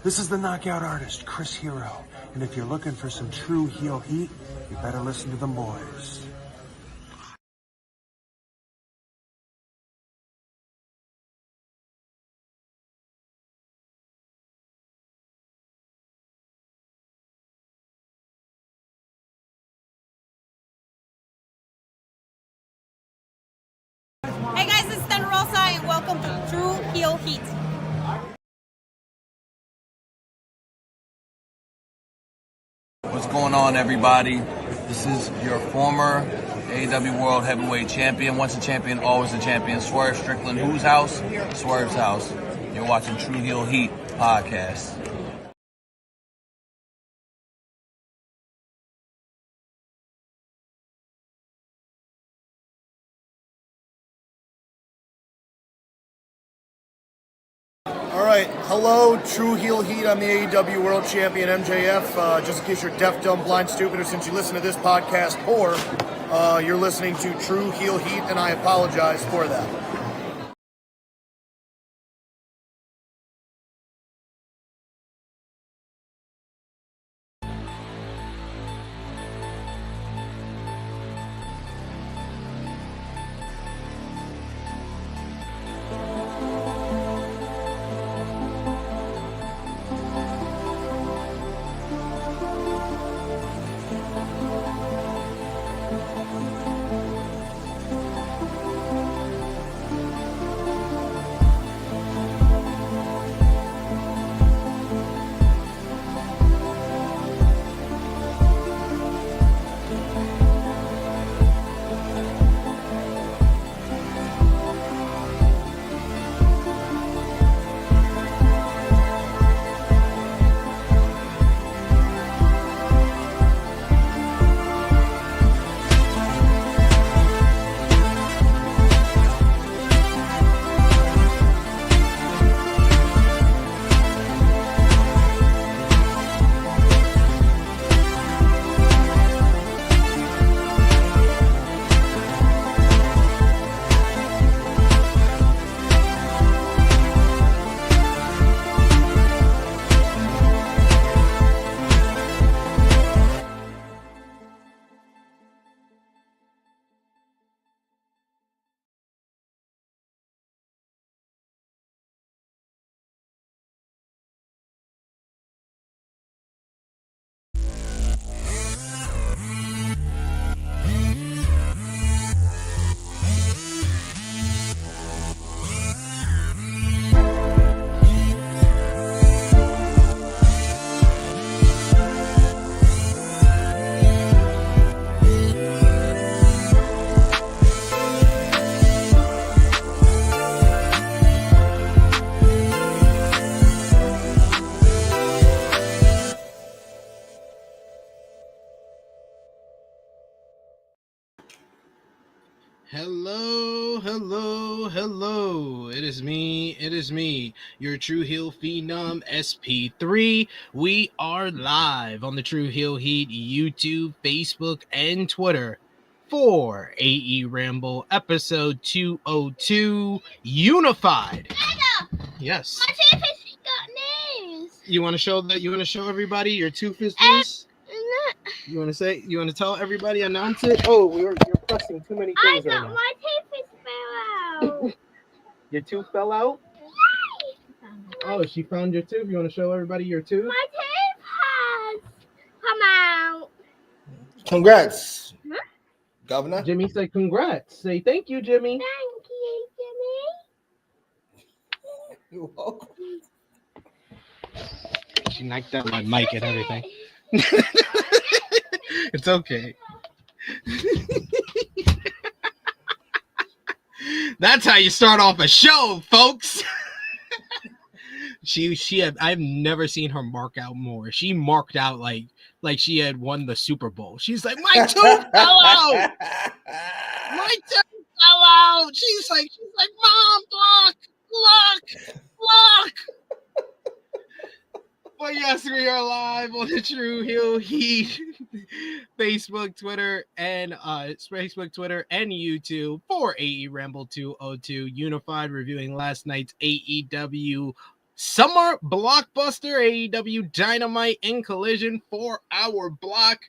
This is the knockout artist, Chris Hero, and if you're looking for some true heel heat, you better listen to them boys. Hey guys, it's Rosa and welcome to True Heel Heat. What's going on, everybody? This is your former AEW World Heavyweight Champion. Once a champion, always a champion. Swerve Strickland. Whose house? Swerve's house. You're watching True Heel Heat podcast. All right, hello, True Heel Heat. I'm the AEW World Champion, MJF. Just in case you're deaf, dumb, blind, stupid, or since you listen to this podcast, or you're listening to True Heel Heat, and I apologize for that. Hello. It is me, your True Heel Phenom SP3. We are live on the True Heel Heat YouTube, Facebook, and Twitter for AEWramble episode 202 Unified. Dada, Yes. my tooth has got news. You want to show everybody your tooth is loose? You want to tell everybody, announce it? Oh, you're pressing too many things right now. My tooth is fell out. Your tooth fell out? Yay! Oh, she found your tooth. You want to show everybody your tooth? My tooth has come out. Congrats, Huh? Governor. Jimmy said congrats. Say thank you, Jimmy. Thank you, Jimmy. You're welcome. She knocked out my mic and everything. It's okay. That's how you start off a show, folks. I've never seen her mark out more. She marked out like she had won the Super Bowl. She's like, my tooth fell out. My tooth fell out. She's like, Mom, look. But yes, we are live on the True Heel Heat Facebook, Twitter, and YouTube for AEWramble 202 Unified, reviewing last night's AEW Summer Blockbuster, AEW Dynamite in Collision 4-hour block.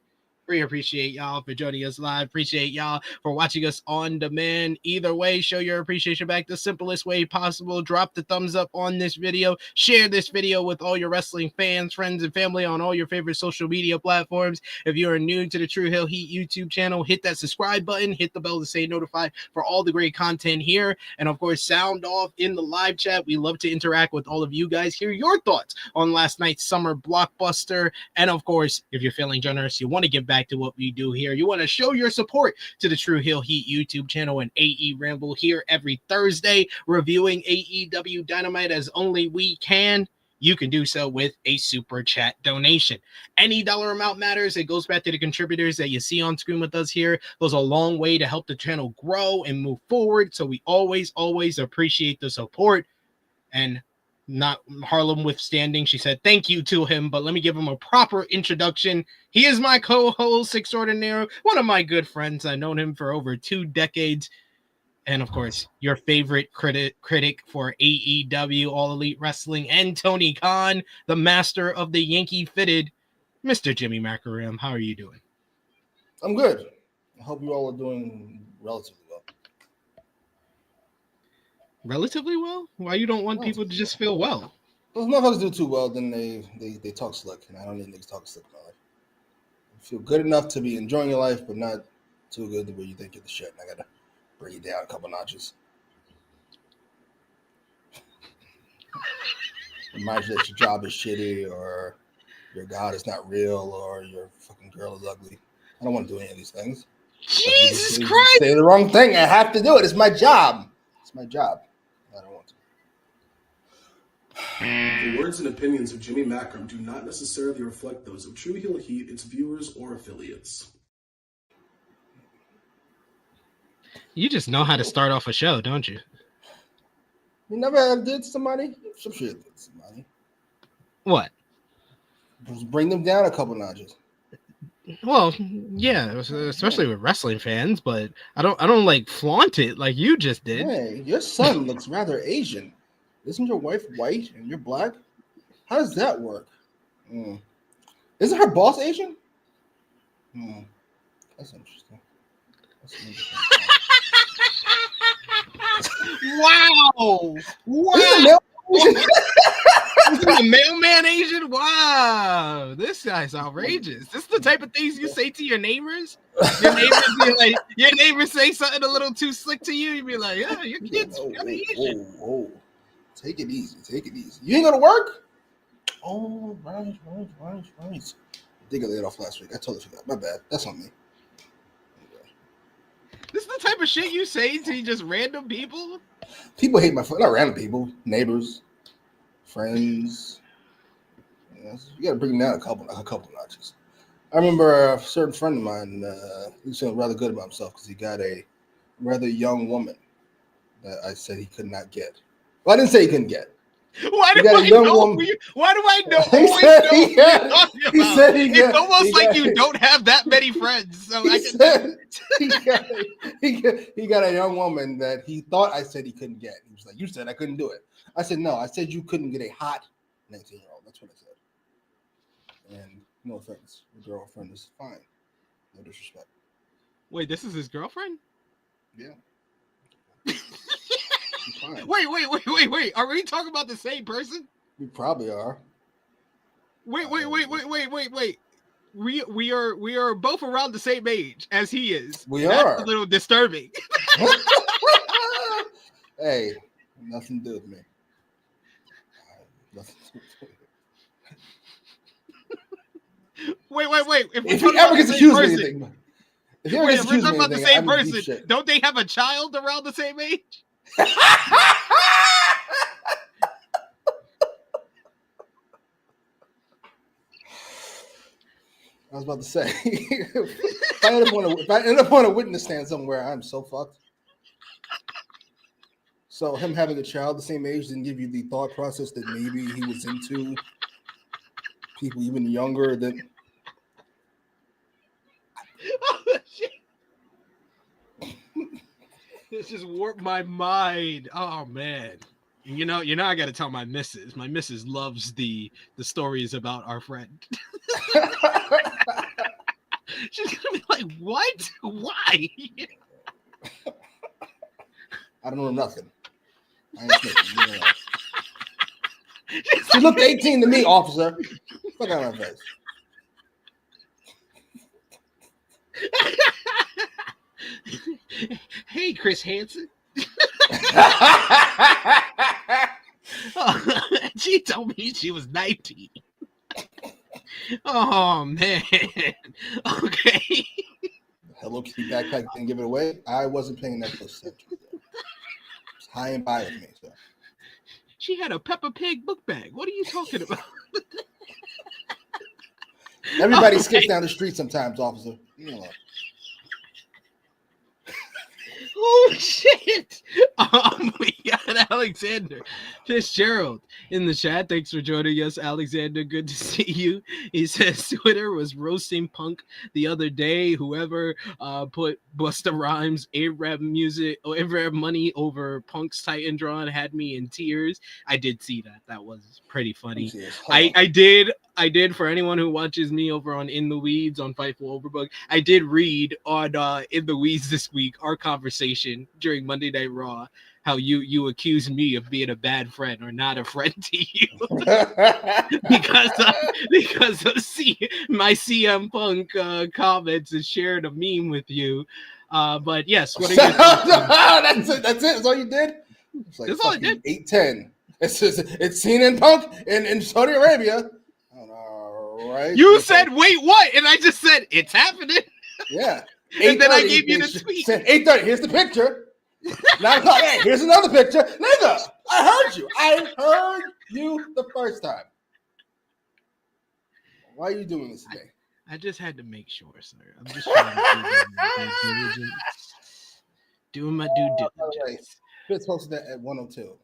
We appreciate y'all for joining us live. Appreciate y'all for watching us on demand. Either way, show your appreciation back the simplest way possible. Drop the thumbs up on this video. Share this video with all your wrestling fans, friends, and family on all your favorite social media platforms. If you are new to the True Hill Heat YouTube channel, hit that subscribe button. Hit the bell to stay notified for all the great content here. And of course, sound off in the live chat. We love to interact with all of you guys. Hear your thoughts on last night's Summer Blockbuster. And of course, if you're feeling generous, you want to give back to what we do here, you want to show your support to the True Hill Heat YouTube channel and AEWramble here every Thursday, reviewing AEW Dynamite as only we can. You can do so with a super chat donation. Any dollar amount matters. It goes back to the contributors that you see on screen with us here. It goes a long way to help the channel grow and move forward. So we always appreciate the support. And not Harlem withstanding, she said thank you to him, but let me give him a proper introduction. He is my co-host extraordinaire, one of my good friends. I've known him for over 2 decades. And of course, your favorite critic for AEW, All Elite Wrestling, and Tony Khan, the master of the Yankee fitted, Mr. Jimmy Mackram. How are you doing? I'm good. I hope you all are doing relatively well. Relatively well? Why you don't want people to just feel well? Those motherfuckers do too well, then they talk slick, and I don't need niggas talk slick in my life. You feel good enough to be enjoying your life, but not too good to where you think you're the shit, and I gotta bring you down a couple notches. Remind you that your job is shitty, or your God is not real, or your fucking girl is ugly. I don't want to do any of these things. Jesus Christ! Say the wrong thing. I have to do it. It's my job. It's my job. I don't want to. The words and opinions of Jimmy Mackram do not necessarily reflect those of True Heel Heat, its viewers, or affiliates. You just know how to start off a show, don't you? You never did somebody? Some shit did somebody. What? Just bring them down a couple notches. Well, yeah, especially with wrestling fans, but I don't like flaunt it like you just did. Hey, your son looks rather Asian. Isn't your wife white and you're black? How does that work? Isn't her boss Asian? That's interesting. Wow! Is the mailman Asian? Wow, this guy's outrageous. This is the type of things you say to your neighbors. Your neighbors say something a little too slick to you. You be like, yeah, your kid's Asian. Oh, take it easy. You ain't gonna work? Oh, right. I did get laid off last week. I totally forgot. My bad. That's on me. This is the type of shit you say to just random people? People hate my friends. Not random people. Neighbors. Friends. You gotta bring them down a couple notches. I remember a certain friend of mine, he was feeling rather good about himself because he got a rather young woman that I said he could not get. Well, I didn't say he couldn't get. Why do I know? Why do I know? He said it's almost like you don't have that many friends. So he got a young woman that he thought I said he couldn't get. He was like, "You said I couldn't do it." I said, "No, I said you couldn't get a hot 19-year-old." That's what I said. And no offense, your girlfriend is fine. No disrespect. Wait, this is his girlfriend? Yeah. Wait. Are we talking about the same person? We probably are. Wait. We are both around the same age as he is. That's a little disturbing. Hey, nothing to do with me. Nothing to do with me. Wait. If he ever gets accused of anything, if we're talking about the same person, don't they have a child around the same age? I was about to say, if I end up on a witness stand somewhere, I'm so fucked. So him having a child the same age didn't give you the thought process that maybe he was into people even younger than. Oh, shit. This just warped my mind. Oh man. You know, I got to tell my missus. My missus loves the stories about our friend. She's gonna be like, "What? Why?" I don't know nothing. I ain't snitching, She looked 18 to me, officer. Fuck out of my face. Hey, Chris Hansen. She told me she was 19. Oh man. Okay. Hello Kitty backpack didn't give it away. I wasn't paying that close attention. It's high and by with me. So. She had a Peppa Pig book bag. What are you talking about? Everybody skips down the street sometimes, officer. You know. Oh shit! We got Alexander Fitzgerald in the chat. Thanks for joining us, Alexander. Good to see you. He says Twitter was roasting Punk the other day. Whoever put Busta Rhymes AEW music or AEW money over Punk's Titan Drawn had me in tears. I did see that. That was pretty funny. I did for anyone who watches me over on In the Weeds on Fightful Overbook. I did read on In the Weeds this week our conversation during Monday Night Raw, how you accused me of being a bad friend or not a friend to you because of my CM Punk comments and shared a meme with you. But yes, what are your thoughts? That's it. That's all you did. It's like that's all I did. 8-10. It's Cena and Punk in Saudi Arabia. Right. You said, wait, what? And I just said, it's happening. Yeah. And then I gave you the tweet. 8:30. Here's the picture. 9 o'clock. Hey, here's another picture. Nigga, I heard you. I heard you the first time. Why are you doing this today? I just had to make sure, sir. I'm just trying to doing my due diligence. Right. Fitz posted that at 102.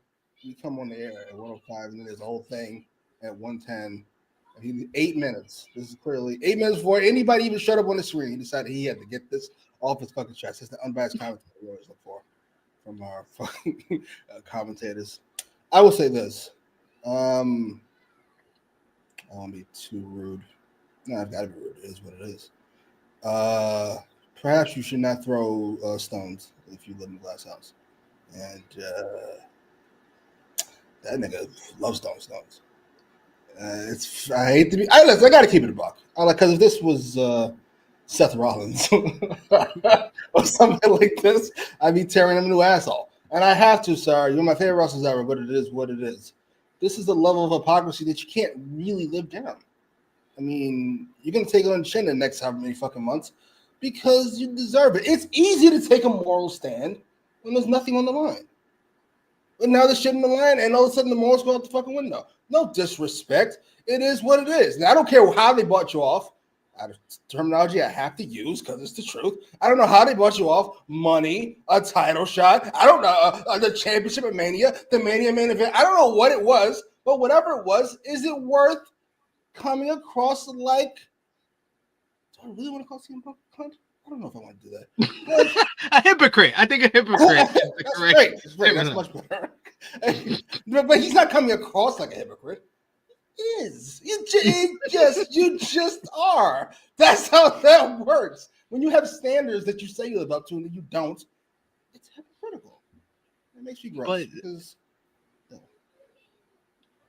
You come on the air at 105, and then there's a whole thing at 110. 8 minutes. This is clearly 8 minutes before anybody even showed up on the screen. He decided he had to get this off his fucking chest. It's the unbiased commentary we always look for from our fucking commentators. I will say this. I don't want to be too rude. No, I've got to be rude. It is what it is. Perhaps you should not throw stones if you live in a glass house. And that nigga loves throwing stones. I hate to be. I got to keep it a buck. Because if this was Seth Rollins or something like this, I'd be tearing him a new asshole. And I have to, sir. You're my favorite wrestlers ever, but it is what it is. This is a level of hypocrisy that you can't really live down. I mean, you're gonna take it on the chin the next however many fucking months because you deserve it. It's easy to take a moral stand when there's nothing on the line. But now there's shit in the line, and all of a sudden the morals go out the fucking window. No disrespect. It is what it is. Now, I don't care how they bought you off. Out of terminology I have to use because it's the truth. I don't know how they bought you off. Money, a title shot. I don't know. The championship at Mania, the Mania main event. I don't know what it was, but whatever it was, is it worth coming across like... Do I really want to call CM Punk a cunt? I don't know if I want to do that. A hypocrite. I think a hypocrite. That's great. That's great. That's much better. But he's not coming across like a hypocrite. He is. You just are. That's how that works. When you have standards that you say you live up to and that you don't, it's hypocritical. It makes me gross.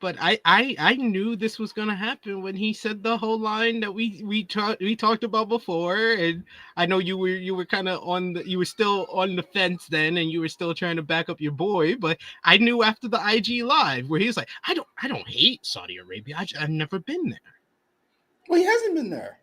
But I knew this was gonna happen when he said the whole line that we talked about before, and I know you were kind of you were still on the fence then, and you were still trying to back up your boy. But I knew after the IG live where he was like, I don't hate Saudi Arabia. I've never been there. Well, he hasn't been there.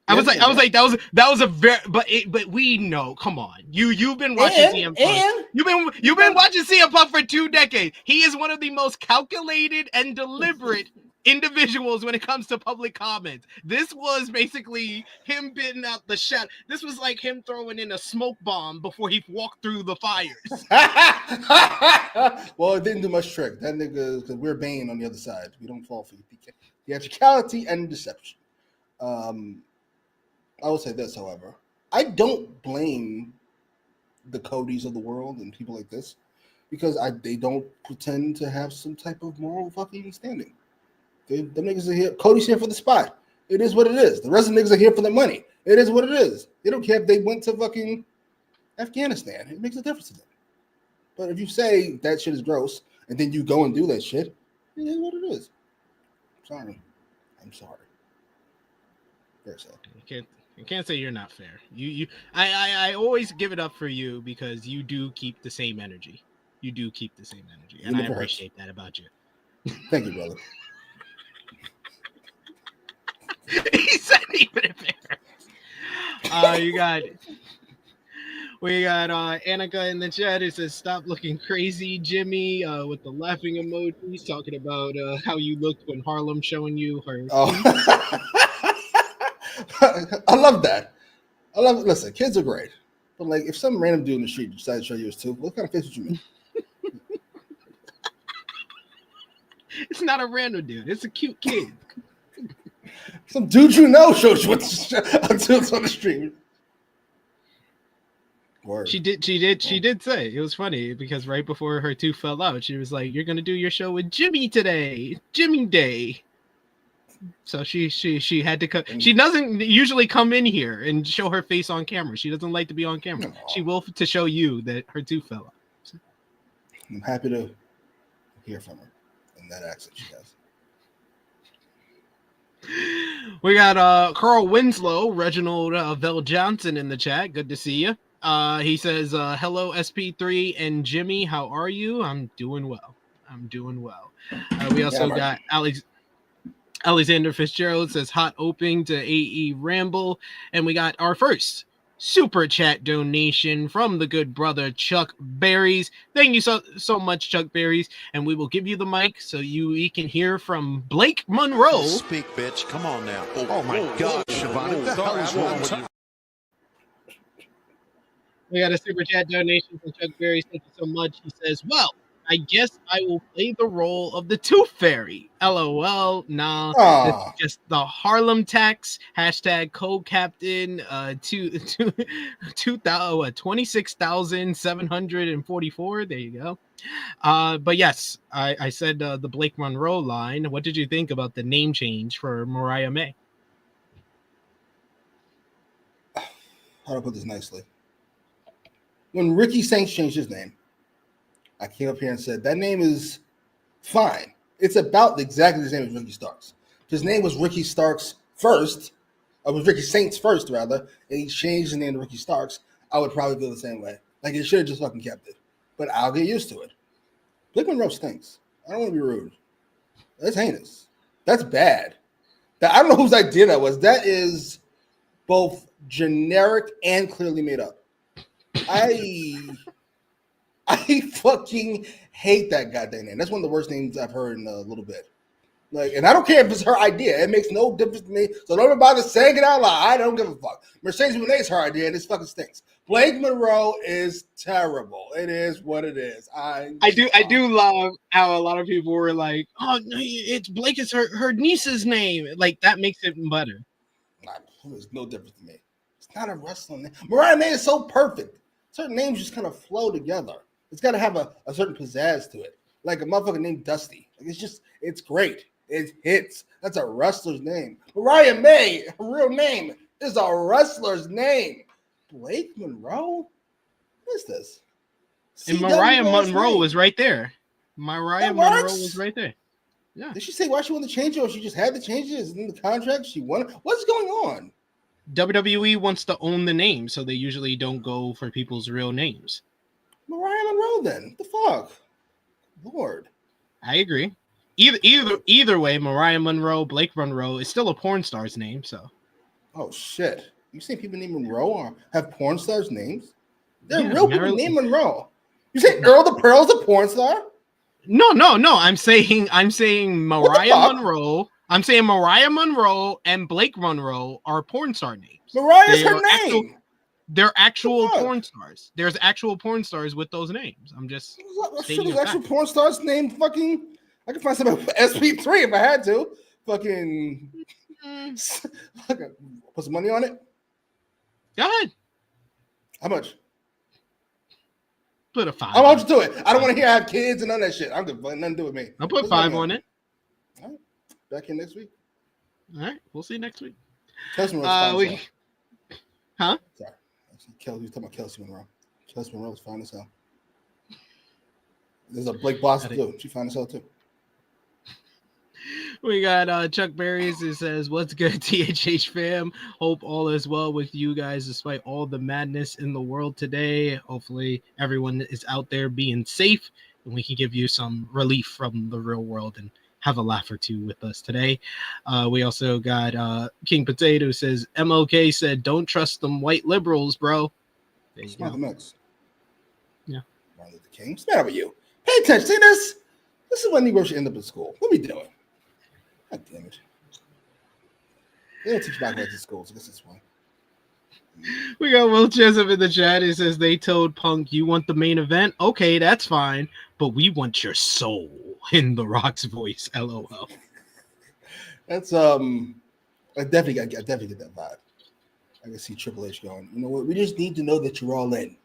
I was like that was a very but we know. Come on, you've been watching CM Punk. You've been watching CM Punk for 2 decades. He is one of the most calculated and deliberate individuals when it comes to public comments. This was basically him bidding out the shot. This was like him throwing in a smoke bomb before he walked through the fires. Well, it didn't do much trick. That nigga, because we're Bane on the other side. We don't fall for theatricality and deception. I will say this, however. I don't blame the Codys of the world and people like this because they don't pretend to have some type of moral fucking standing. The niggas are here. Cody's here for the spot. It is what it is. The rest of the niggas are here for the money. It is what it is. They don't care if they went to fucking Afghanistan. It makes a difference to them. But if you say that shit is gross and then you go and do that shit, it is what it is. Sorry. I'm sorry. Very sad. You can't say you're not fair. I always give it up for you because you do keep the same energy. You do keep the same energy, and I appreciate that about you. Thank you, brother. He said even if we got Anakah in the chat. It says, "Stop looking crazy, Jimmy," with the laughing emoji. He's talking about how you looked when Harlem showing you her. Oh. I love that. I love it. Listen, kids are great, but like if some random dude in the street decides to show you his tooth, what kind of face would you make? It's not a random dude. It's a cute kid. Some dude you know shows you what's on the street. Word. She did say it was funny because right before her tooth fell out, she was like, "You're gonna do your show with Jimmy today, Jimmy Day." So she had to come. She doesn't usually come in here and show her face on camera. She doesn't like to be on camera. No. She will to show you that her tooth fell out. So. I'm happy to hear from her in that accent she has. We got Carl Winslow, Reginald Vell Johnson in the chat. Good to see you. He says, "Hello, SP3 and Jimmy. How are you? I'm doing well. We also got Alexander Fitzgerald says hot opening to AEWramble, and we got our first super chat donation from the good brother Chuck Berries. Thank you so much, Chuck Berries, and we will give you the mic so we can hear from Blake Monroe. Speak, bitch! Come on now! Oh my God, Siobhan, what the hell is wrong with you? We got a super chat donation from Chuck Berries. Thank you so much. He says, "Well, I guess I will play the role of the Tooth Fairy. LOL. Nah, it's just the Harlem tax. Hashtag co-captain 26,744. There you go. But yes, I said the Blake Monroe line. What did you think about the name change for Mariah May? How do I put this nicely? When Ricky Saints changed his name, I came up here and said, that name is fine. It's about exactly the same as Ricky Starks. His name was Ricky Starks first, or was Ricky Saints first, rather, and he changed the name to Ricky Starks. I would probably feel the same way. Like, it should have just fucking kept it. But I'll get used to it. Blake Monroe stinks. I don't want to be rude. That's heinous. That's bad. I don't know whose idea that was. That is both generic and clearly made up. I fucking hate that goddamn name. That's one of the worst names I've heard in a little bit. Like, and I don't care if it's her idea. It makes no difference to me. So don't bother saying it out loud. I don't give a fuck. Mercedes Moné's her idea, and this fucking stinks. Blake Monroe is terrible. It is what it is. I do love how a lot of people were like, "Oh, it's Blake is her niece's name." Like that makes it better. There's no difference to me. It's not a wrestling name. Mariah May is so perfect. Certain names just kind of flow together. It's got to have a certain pizzazz to it. Like a motherfucker named Dusty. Like it's great. It hits. That's a wrestler's name. Mariah May, her real name, is a wrestler's name. Blake Monroe? What is this? And Mariah Monroe was right there. Mariah Monroe was right there. Yeah. Did she say why she wanted to change it, or she just had to change it? Is it in the contract? She wanted. What's going on? WWE wants to own the name, so they usually don't go for people's real names. Mariah Monroe, then. What the fuck? Lord. I agree. Either way, Mariah Monroe, Blake Monroe is still a porn star's name, so. Oh shit. You say people named Monroe or have porn stars' names? They're real people named Monroe. You say Earl the Pearl's a porn star? No. I'm saying Mariah Monroe. I'm saying Mariah Monroe and Blake Monroe are porn star names. Mariah's her name. They're actual porn stars. There's actual porn stars with those names. I'm just stating there's actual porn stars named fucking. I can find some SP3 if I had to. Fucking. Put some money on it. Go ahead. How much? Put a 5. I'm on to it. I don't want to hear I have kids and none of that shit. I'm good. Nothing to do with me. I'll put 5 on it. All right. Back in next week. All right. We'll see you next week. Kelsey Monroe Huh? Sorry. Kelsey, talking about Kelsey Monroe. Kelsey Monroe was fine as hell. There's a Blake Boston too. She fine as hell too. We got Chuck Berries who says, "What's good, THH fam? Hope all is well with you guys despite all the madness in the world today. Hopefully everyone is out there being safe and we can give you some relief from the real world and have a laugh or two with us today." We also got King Potato who says, "MLK said, don't trust them white liberals, bro." There you go. Mix. Yeah. Martin Luther King. What's the matter with you? Pay attention. See this? This is when Negroes should end up in school. What are we doing? God damn it. They don't teach black rights in schools. I guess that's why. We got Will Jessup in the chat. He says, "They told Punk, you want the main event? Okay, that's fine. But we want your soul," in The Rock's voice. LOL. That's I definitely get that vibe. I can see Triple H going, you know what? We just need to know that you're all in.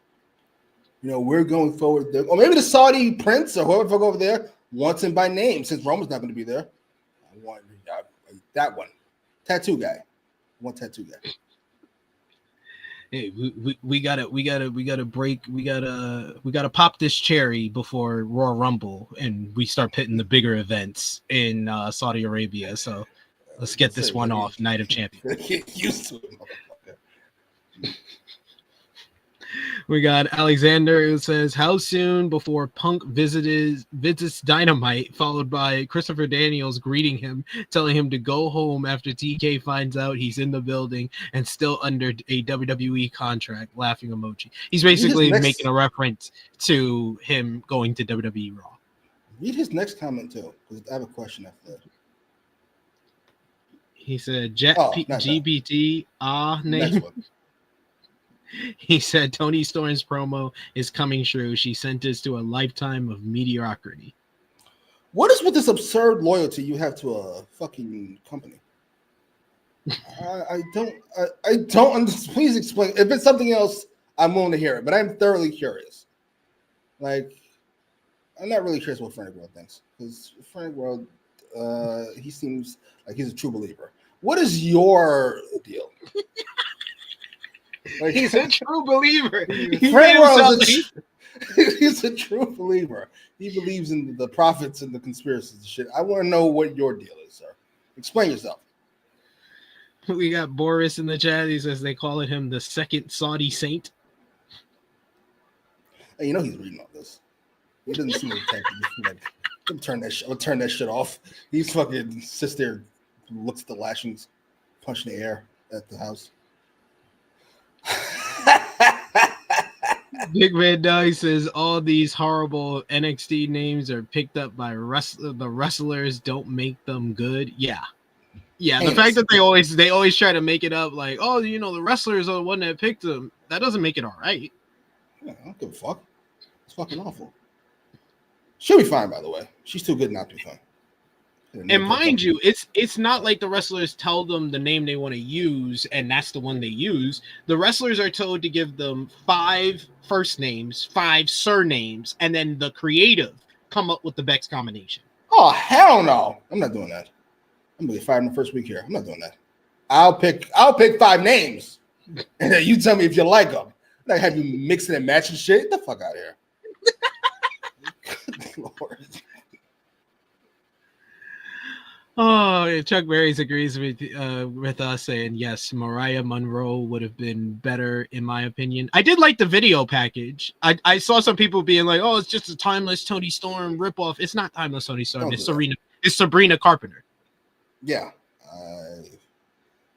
You know, we're going forward there. Or maybe the Saudi prince or whoever over there wants him by name since Roman's not going to be there. I want that one. Tattoo guy. I want tattoo guy. Hey, we gotta pop this cherry before Royal Rumble and we start pitting the bigger events in Saudi Arabia. So let's get this one off. Night of Champions. Get used to it, motherfucker. We got Alexander who says, "How soon before Punk visits Dynamite," followed by Christopher Daniels greeting him, telling him to go home after TK finds out he's in the building and still under a WWE contract. Laughing emoji. He's basically making a reference to him going to WWE Raw. Read his next comment too, because I have a question after that. He said, GBT, name. He said, "Toni Storm's promo is coming true. She sent us to a lifetime of mediocrity." What is with this absurd loyalty you have to a fucking company? I don't understand. Please explain. If it's something else, I'm willing to hear it, but I'm thoroughly curious. Like, I'm not really curious what Frank World thinks, because Frank World, he seems like he's a true believer. What is your deal? Like, he's a true believer. Frank World he's a true believer. He believes in the prophets and the conspiracies and shit. I want to know what your deal is, sir. Explain yourself. We got Boris in the chat. He says they call him the second Saudi saint. Hey, you know he's reading all this. He doesn't seem to type. Like, I'm gonna turn that shit off. He's fucking sits there, looks at the lashings, punching the air at the house. Big Man Dog says all these horrible NXT names are picked up by the wrestlers. Don't make them good. Yeah. The fact that they always try to make it up like, oh, you know, the wrestlers are the one that picked them. That doesn't make it all right. Yeah, I don't give a fuck. It's fucking awful. She'll be fine, by the way. She's too good not to be fine. And mind you, it's not like the wrestlers tell them the name they want to use and that's the one they use. The wrestlers are told to give them 5 first names, 5 surnames, and then the creative come up with the best combination. Oh, hell no. I'm not doing that. I'm gonna get fired in the first week here. I'm not doing that. I'll pick 5 names and then you tell me if you like them. Not have you mixing and matching shit. Get the fuck out of here. Good Lord. Oh, Chuck Berries agrees with us, saying yes, Mariah Monroe would have been better in my opinion. I did like the video package. I saw some people being like, "Oh, it's just a timeless Toni Storm ripoff." It's not timeless Toni Storm. It's Sabrina Carpenter. Yeah,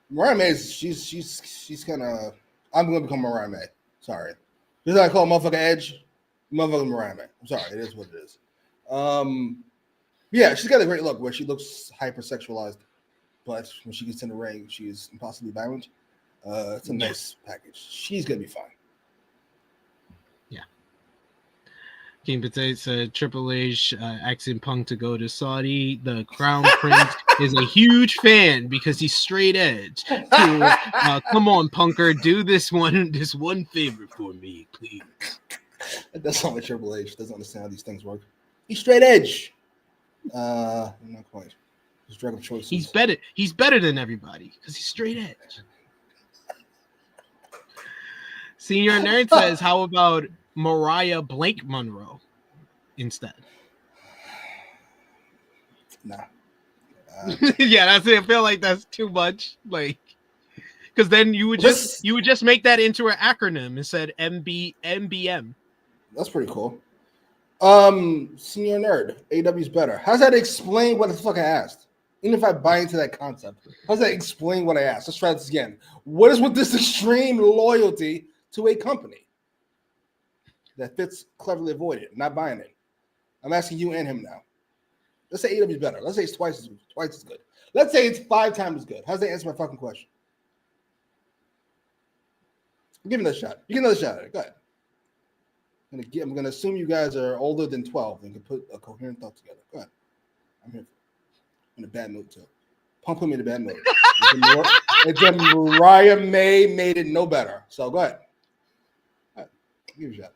Mariah May. She's kind of. I'm gonna become Mariah May. Sorry, just like I call motherfucker Edge, motherfucker Mariah May. I'm sorry, it is what it is. Yeah, she's got a great look where she looks hypersexualized, but when she gets in the ring, she is impossibly violent. It's a nice package. She's gonna be fine. Yeah. King Potato said Triple H asking Punk to go to Saudi. The Crown Prince is a huge fan because he's straight edge. Come on, Punker, do this one favor for me, please. That's not what Triple H doesn't understand how these things work. He's straight edge. Not quite. He's drug of choices. He's better. He's better than everybody because he's straight edge. Senior Nerd says, "How about Mariah Blake Monroe instead?" Nah. Yeah, that's it. I feel like that's too much. Like, because then you would just make that into an acronym instead MBM. That's pretty cool. Senior Nerd, AEW's better. How does that explain what the fuck I asked? Even if I buy into that concept, how does that explain what I asked? Let's try this again. What is with this extreme loyalty to a company that Fitz cleverly avoided? Not buying it. I'm asking you and him now. Let's say AEW is better. Let's say it's twice as good. Let's say it's 5 times as good. How does that answer my fucking question? Give me another shot. You get another shot at it. Go ahead. I'm gonna assume you guys are older than 12 and can put a coherent thought together. Go ahead. I'm here. In a bad mood too. Pump me in a bad mood. And then Mariah May made it no better. So go ahead. All right. Give it a shot.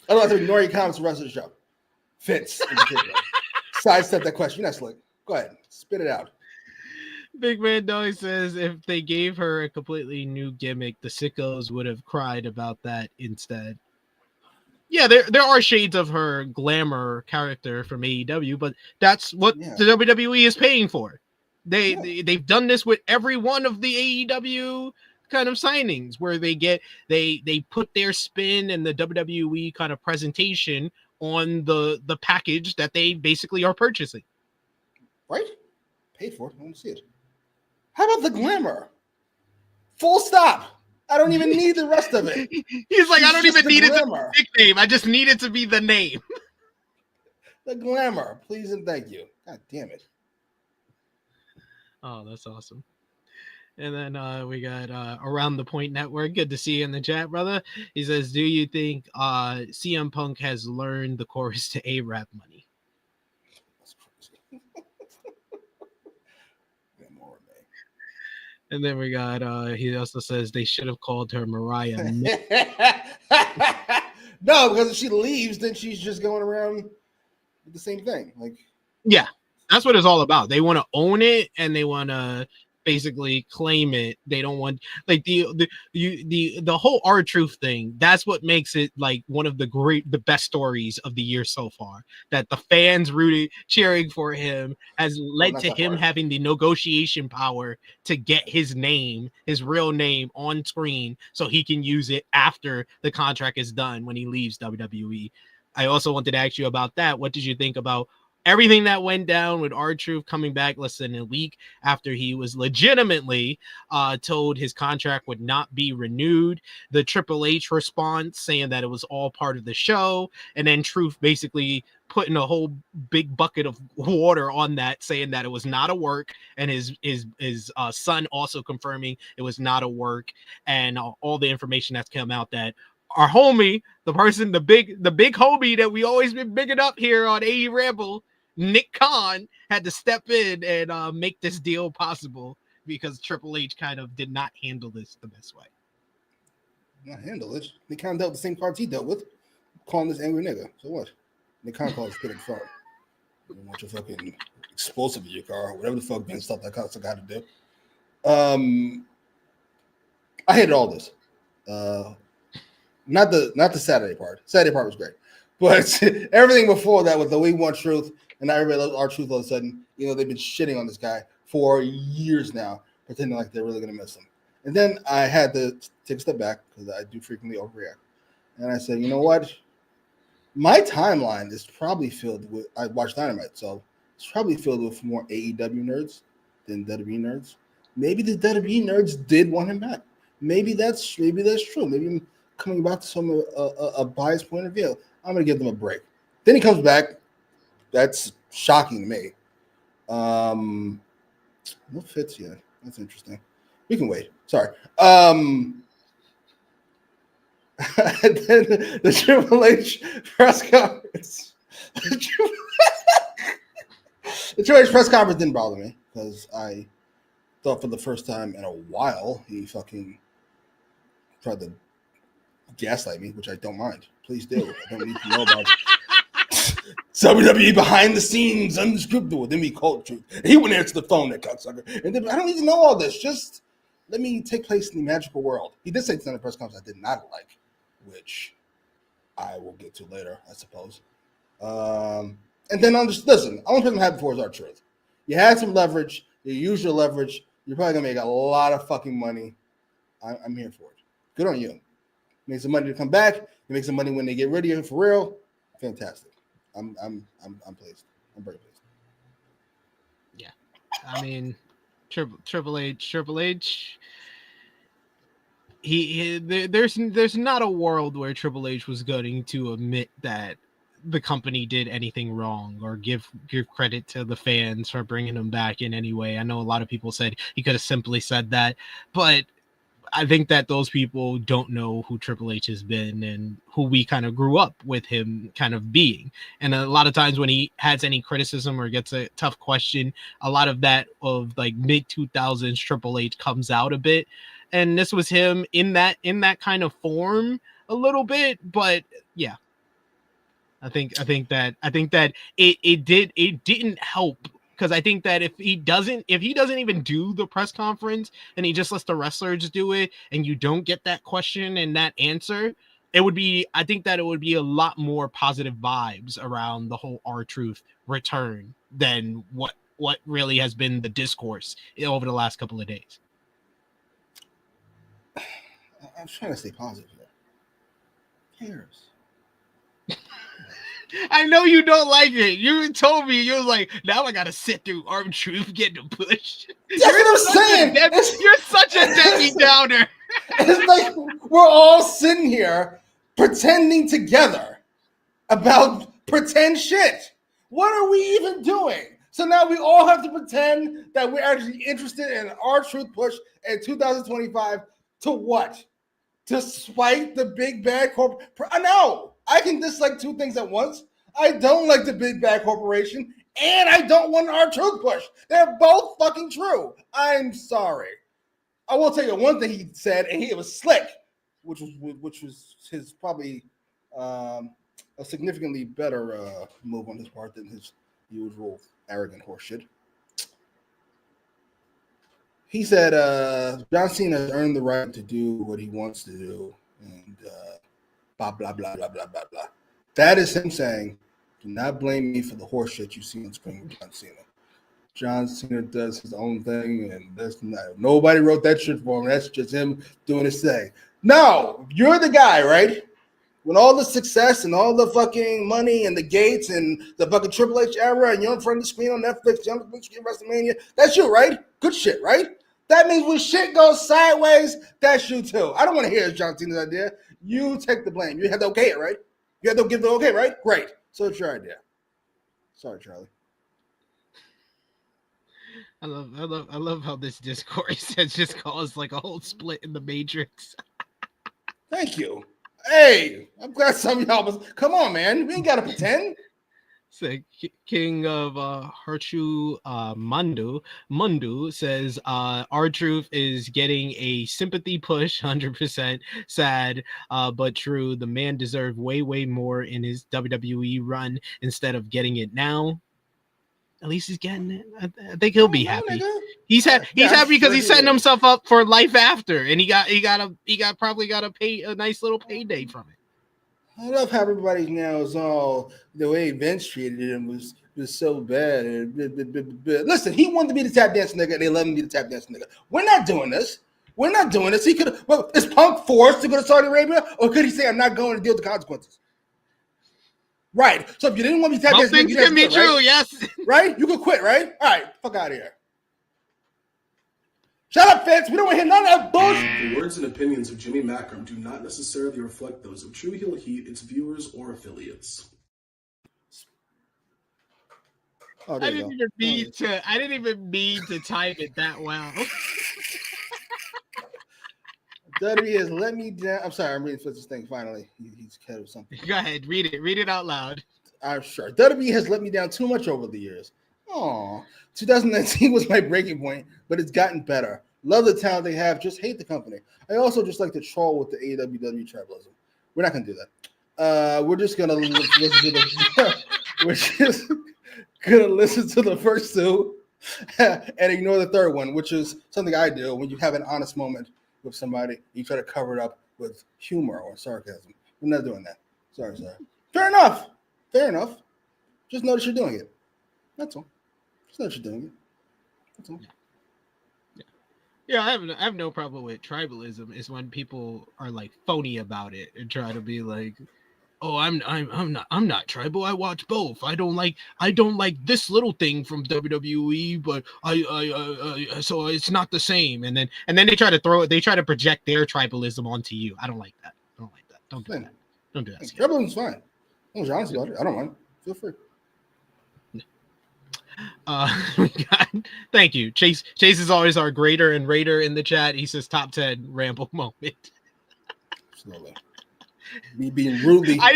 I don't have to ignore your comments the rest of the show. Fitz in particular. Sidestep that question. You're not slick. Go ahead. Spit it out. Big Man Dolly says if they gave her a completely new gimmick, the sickos would have cried about that instead. Yeah, there are shades of her glamour character from AEW, but that's what the WWE is paying for. They've done this with every one of the AEW kind of signings where they put their spin and the WWE kind of presentation on the package that they basically are purchasing. Right? Paid for it. I want to see it. How about the glamour? Full stop. I don't even need the rest of it. He's like, I don't even need it to be a nickname. I just need it to be the name. The glamour. Please and thank you. God damn it. Oh, that's awesome. And then we got Around the Point Network. Good to see you in the chat, brother. He says, do you think CM Punk has learned the chorus to A-Rap money? That's crazy. And then we got, he also says they should have called her Mariah. No, because if she leaves, then she's just going around with the same thing. Like, yeah, that's what it's all about. They want to own it and they want to basically claim it. They don't want like the whole R-Truth thing. That's what makes it like one of the best stories of the year so far. That the fans cheering for him has led to him having the negotiation power to get his real name on screen so he can use it after the contract is done when he leaves WWE. I also wanted to ask you about that. What did you think about everything that went down with R-Truth coming back less than a week after he was legitimately told his contract would not be renewed? The Triple H response saying that it was all part of the show, and then Truth basically putting a whole big bucket of water on that, saying that it was not a work, and his son also confirming it was not a work, and all the information that's come out that our homie, the big homie that we always been bigging up here on AEWramble, Nick Khan, had to step in and make this deal possible because Triple H kind of did not handle this the best way. Not handle it. Nick Khan dealt with the same cards he dealt with, calling this angry nigga. So what? Nick Khan calls it good front. You want your fucking explosive in your car, whatever the fuck being stuff that kind of got to do. I hated all this. Not the Saturday part. Saturday part was great, but everything before that with the We Want Truth and now everybody loves R-Truth all of a sudden. You know, they've been shitting on this guy for years now, pretending like they're really gonna miss him. And then I had to take a step back because I do frequently overreact, and I said, you know what? My timeline is probably filled with. I watch Dynamite, so it's probably filled with more AEW nerds than WWE nerds. Maybe the WWE nerds did want him back. Maybe that's true. Maybe I'm coming back to some a biased point of view. I'm gonna give them a break. Then he comes back. That's shocking to me. No fits yet. That's interesting. We can wait. Sorry. And then the Triple H press conference. The Triple H press conference didn't bother me because I thought for the first time in a while he fucking tried to gaslight me, which I don't mind. Please do. I don't need to know about WWE behind the scenes, unscripted. Then we called truth. He wouldn't answer the phone, that cocksucker. And then I don't need to know all this. Just let me take place in the magical world. He did say something in the press conference I did not like, which I will get to later, I suppose. And then listen, I want to have before is our truth. You had some leverage. You used your leverage. You're probably gonna make a lot of fucking money. I'm here for it. Good on you. Make some money to come back. You make some money when they get rid of you for real. Fantastic. I'm pleased. I'm very pleased. Yeah, I mean, Triple H. There's not a world where Triple H was going to admit that the company did anything wrong or give credit to the fans for bringing him back in any way. I know a lot of people said he could have simply said that, but I think that those people don't know who Triple H has been and who we kind of grew up with him kind of being. And a lot of times when he has any criticism or gets a tough question, a lot of that of like mid 2000s Triple H comes out a bit. And this was him in that kind of form a little bit, but yeah. I think that it didn't help, because I think that if he doesn't even do the press conference and he just lets the wrestlers do it, and you don't get that question and that answer, I think that it would be a lot more positive vibes around the whole R-Truth return than what really has been the discourse over the last couple of days. I'm trying to stay positive here. Who cares? I know you don't like it. You told me, you was like, now I gotta sit through R-Truth getting a push. That's what I'm saying. You're such a Debbie Downer. It's like we're all sitting here pretending together about pretend shit. What are we even doing? So now we all have to pretend that we're actually interested in R-Truth push in 2025 to what? To spite the big bad corp. No, I can dislike two things at once. I don't like the big bad corporation, and I don't want an R-Truth push. They're both fucking true. I'm sorry. I will tell you one thing he said, and it was slick, which was his probably a significantly better move on his part than his usual arrogant horseshit. He said John Cena has earned the right to do what he wants to do, and blah, blah, blah, blah, blah, blah, blah. That is him saying, do not blame me for the horseshit you see on screen with John Cena. John Cena does his own thing, and that's not, nobody wrote that shit for him. That's just him doing his thing. No, you're the guy, right? When all the success and all the fucking money and the gates and the fucking Triple H era, and you're in front of the screen on Netflix, you're on the big screen WrestleMania, that's you, right? Good shit, right? That means when shit goes sideways, that's you too. I don't want to hear John Cena's idea. You take the blame. You have to okay it, right? You have to give the okay, right? Great. So it's your idea. Sorry, Charlie. I love how this discourse has just caused like a whole split in the Matrix. Thank you. Hey, I'm glad some of y'all was. Come on, man. We ain't gotta pretend. So, King of Harchu Mandu says R-Truth is getting a sympathy push, 100% sad, but true. The man deserved way more in his WWE run instead of getting it now. At least he's getting it. I think he'll be happy. He's happy because he's setting himself up for life after, and he probably got a nice little payday from it. I love how everybody now is all the way Vince treated him was so bad. Listen, he wanted to be the tap dance nigga, and they let him be the tap dance nigga. We're not doing this. He could. Well, is Punk forced to go to Saudi Arabia, or could he say, "I'm not going to deal with the consequences"? Right. So if you didn't want to be tap dance, things can be true. Right? Yes. Right. You could quit. Right. All right. Fuck out of here. Shut up, Fitz. We don't want to hear none of that bullshit. The words and opinions of Jimmy Mackram do not necessarily reflect those of True Heel Heat, its viewers, or affiliates. Oh, I didn't even mean to time it that well. WWE has let me down. I'm sorry, I'm reading Fitz's thing finally. He's ahead of something. Go ahead, read it. Read it out loud. I'm sure. WWE has let me down too much over the years. Aw. 2019 was my breaking point, but it's gotten better. Love the talent they have, just hate the company. I also just like to troll with the AEW tribalism. We're not gonna do that. We're just gonna listen to the. We're just gonna listen to the first two and ignore the third one, which is something I do when you have an honest moment with somebody. You try to cover it up with humor or sarcasm. We're not doing that. Sorry, sir. Fair enough. Fair enough. Just notice you're doing it. That's all. Just notice you're doing it. That's all. Yeah, I have no problem with tribalism. Is when people are like phony about it and try to be like, "Oh, I'm not tribal. I watch both. I don't like this little thing from WWE, but I so it's not the same." And then they try to project their tribalism onto you. I don't like that. Don't do that. Don't do that. Tribalism's fine. I was honest about it. I don't mind. Feel free. Thank you. Chase is always our greater and raider in the chat. He says top 10 ramble moment. Absolutely. Me being rudely. I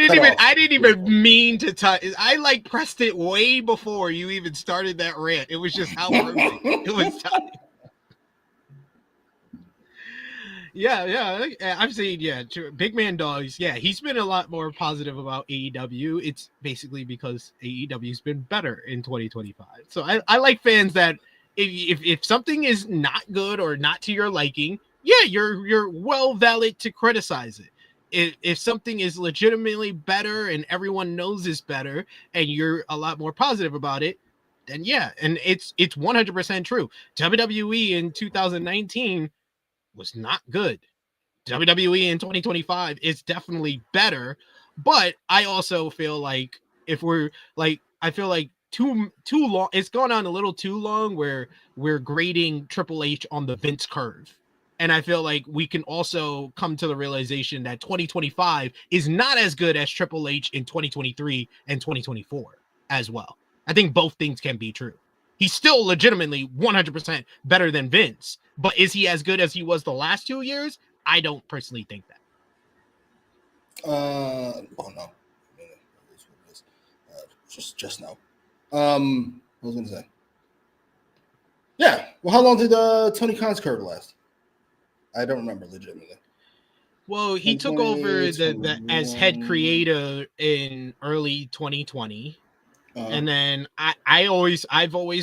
didn't even mean to touch. I like pressed it way before you even started that rant. It was just how perfect it was timed. Yeah. I've seen, Big Man Dogs. Yeah, he's been a lot more positive about AEW. It's basically because AEW's been better in 2025. So I like fans that if something is not good or not to your liking, you're well valid to criticize it. If something is legitimately better and everyone knows is better and you're a lot more positive about it, then and it's 100% true. WWE in 2019 was not good. WWE in 2025 is definitely better, but I also feel like I feel like too long, it's gone on a little too long where we're grading Triple H on the Vince curve. And I feel like we can also come to the realization that 2025 is not as good as Triple H in 2023 and 2024 as well. I think both things can be true. He's still legitimately 100% better than Vince, but is he as good as he was the last 2 years? I don't personally think that. No. Just no. What was I going to say? Yeah. Well, how long did Tony Khan's curve last? I don't remember legitimately. Well, he took over as head creator in early 2020. And then I've always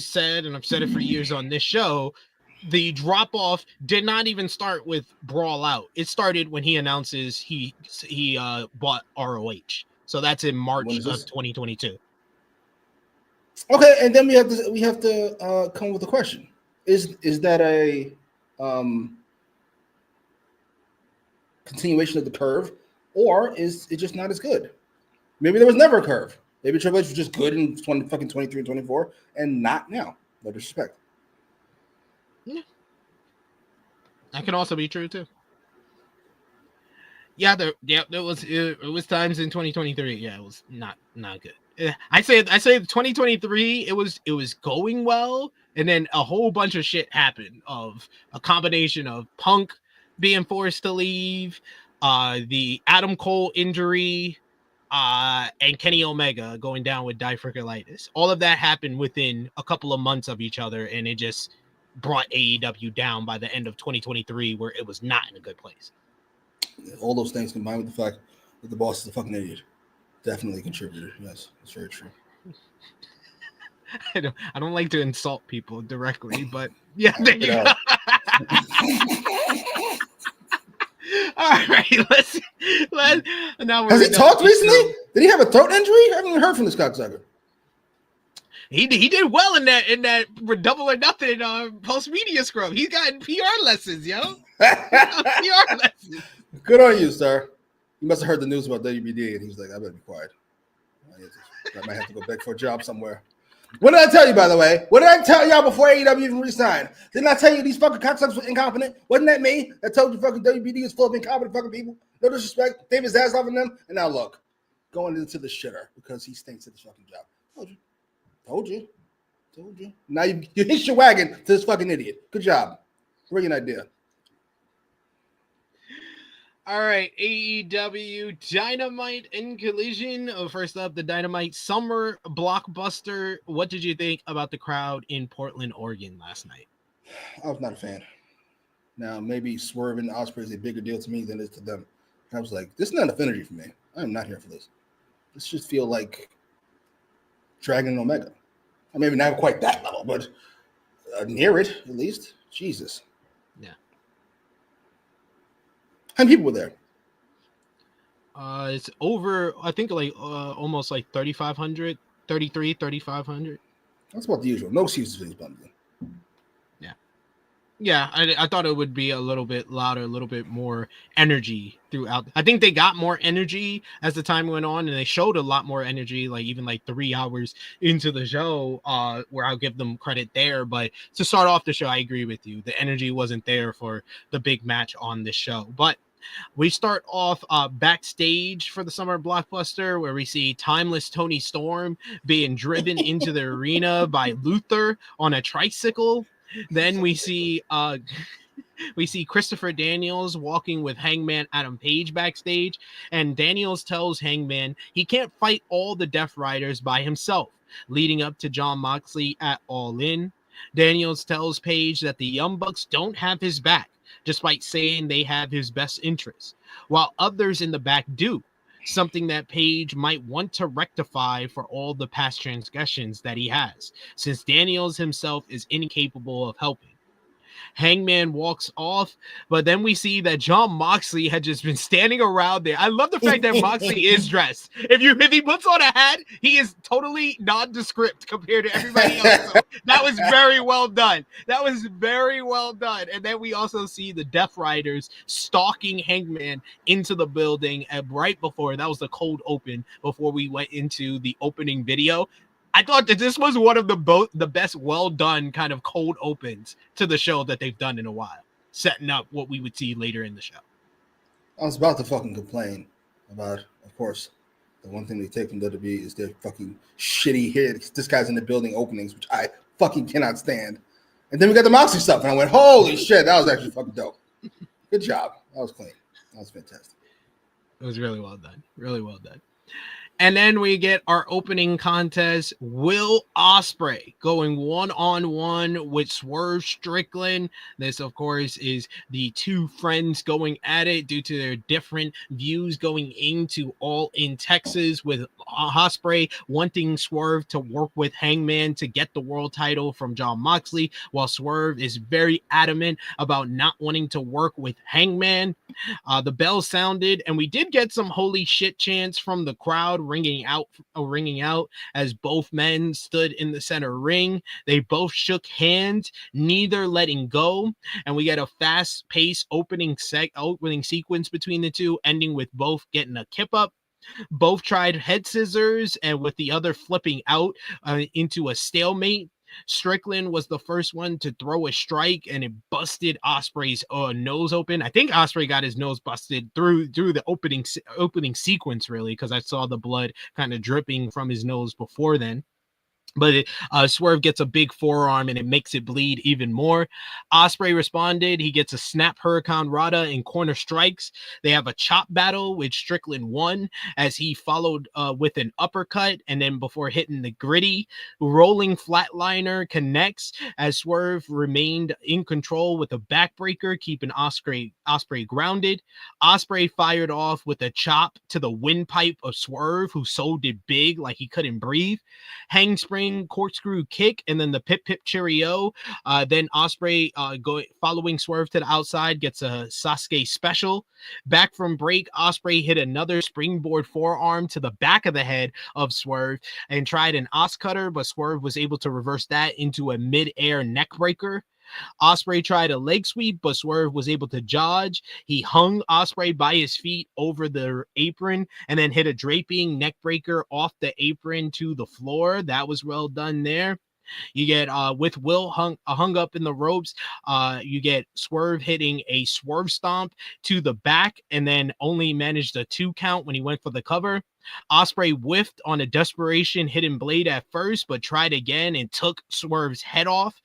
said, and I've said it for years on this show, the drop off did not even start with Brawl Out. It started when he announces he bought ROH. So that's in March of 2022. Okay, and then we have to come with a question. Is that a continuation of the curve, or is it just not as good? Maybe there was never a curve. Maybe Triple H was just good in 23 and 24 and not now. No disrespect. Yeah. That can also be true too. Yeah, there was times in 2023. Yeah, it was not good. I say 2023 it was going well, and then a whole bunch of shit happened of a combination of Punk being forced to leave, the Adam Cole injury, and Kenny Omega going down with diverticulitis. All of that happened within a couple of months of each other, and it just brought AEW down by the end of 2023, where it was not in a good place. All those things combined with the fact that the boss is a fucking idiot definitely contributed. Yes, that's very true. I don't like to insult people directly, but yeah, there you go. All right, let's now. Has he talked recently? Did he have a throat injury? I haven't even heard from this cocksucker. He did well in that Double or Nothing post media scrub. He's gotten PR lessons, yo. PR lessons. Good on you, sir. You must have heard the news about WBD, and he's like, "I better be quiet. I might have to go back for a job somewhere." What did I tell you, by the way? What did I tell y'all before AEW even re-signed? Didn't I tell you these fucking cocksuckers were incompetent? Wasn't that me that told you fucking WBD is full of incompetent fucking people? No disrespect. David Zaslav and them. And now look, going into the shitter because he stinks at his fucking job. Told you. Now you hitch your wagon to this fucking idiot. Good job. Brilliant idea. All right, AEW Dynamite and Collision. First up, the Dynamite Summer Blockbuster. What did you think about the crowd in Portland, Oregon last night? I was not a fan. Now, maybe Swerve and Ospreay is a bigger deal to me than it is to them. I was like, this is not enough energy for me. I am not here for this. This just feel like Dragon and Omega. I mean, maybe not quite that level, but near it at least. Jesus. Yeah. How many people were there? It's over, I think, like almost like 3,500, 3,500. That's about the usual. No excuses for these bums. Yeah, I thought it would be a little bit louder, a little bit more energy throughout. I think they got more energy as the time went on, and they showed a lot more energy, like even like 3 hours into the show, where I'll give them credit there. But to start off the show, I agree with you. The energy wasn't there for the big match on this show. But we start off backstage for the summer blockbuster, where we see timeless Toni Storm being driven into the arena by Luther on a tricycle. Then we see Christopher Daniels walking with Hangman Adam Page backstage, and Daniels tells Hangman he can't fight all the Death Riders by himself, leading up to Jon Moxley at All In. Daniels tells Page that the Young Bucks don't have his back, despite saying they have his best interests, while others in the back do, something that Page might want to rectify for all the past transgressions that he has, since Daniels himself is incapable of helping. Hangman walks off, but then we see that Jon Moxley had just been standing around there. I love the fact that Moxley is dressed. If he puts on a hat, he is totally nondescript compared to everybody else. So that was very well done. And then we also see the Death Riders stalking Hangman into the building, and right before that was the cold open before we went into the opening video. I thought that this was one of the best well done kind of cold opens to the show that they've done in a while, setting up what we would see later in the show. I was about to fucking complain about, of course, the one thing they take from WWE is their fucking shitty hit. This guy's in the building openings, which I fucking cannot stand. And then we got the Moxley stuff, and I went, holy shit, that was actually fucking dope. Good job. That was clean. That was fantastic. It was really well done. Really well done. And then we get our opening contest, Will Ospreay going one-on-one with Swerve Strickland. This, of course, is the two friends going at it due to their different views going into All In Texas, with Ospreay wanting Swerve to work with Hangman to get the world title from Jon Moxley, while Swerve is very adamant about not wanting to work with Hangman. The bell sounded, and we did get some holy shit chants from the crowd ringing out as both men stood in the center ring. They both shook hands, neither letting go, and we get a fast-paced opening sequence between the two, ending with both getting a kip up. Both tried head scissors, and with the other flipping out into a stalemate. Strickland was the first one to throw a strike, and it busted Ospreay's nose open. I think Ospreay got his nose busted through the opening sequence, really, because I saw the blood kind of dripping from his nose before then. But Swerve gets a big forearm, and it makes it bleed even more. Ospreay responded. He gets a snap Hurricane Rana and corner strikes. They have a chop battle, which Strickland won as he followed with an uppercut, and then before hitting the gritty, rolling flatliner connects as Swerve remained in control with a backbreaker, keeping Ospreay grounded. Ospreay fired off with a chop to the windpipe of Swerve, who so did big like he couldn't breathe. Hangspring corkscrew kick, and then the pip cheerio. Then Ospreay following Swerve to the outside gets a Sasuke special. Back from break, Ospreay hit another springboard forearm to the back of the head of Swerve and tried an Os cutter, but Swerve was able to reverse that into a mid-air neck breaker. Ospreay tried a leg sweep, but Swerve was able to dodge. He hung Ospreay by his feet over the apron and then hit a draping neck breaker off the apron to the floor. That was well done there. You get with Will hung up in the ropes. You get Swerve hitting a swerve stomp to the back, and then only managed a 2 count when he went for the cover. Ospreay whiffed on a desperation hidden blade at first, but tried again and took Swerve's head off.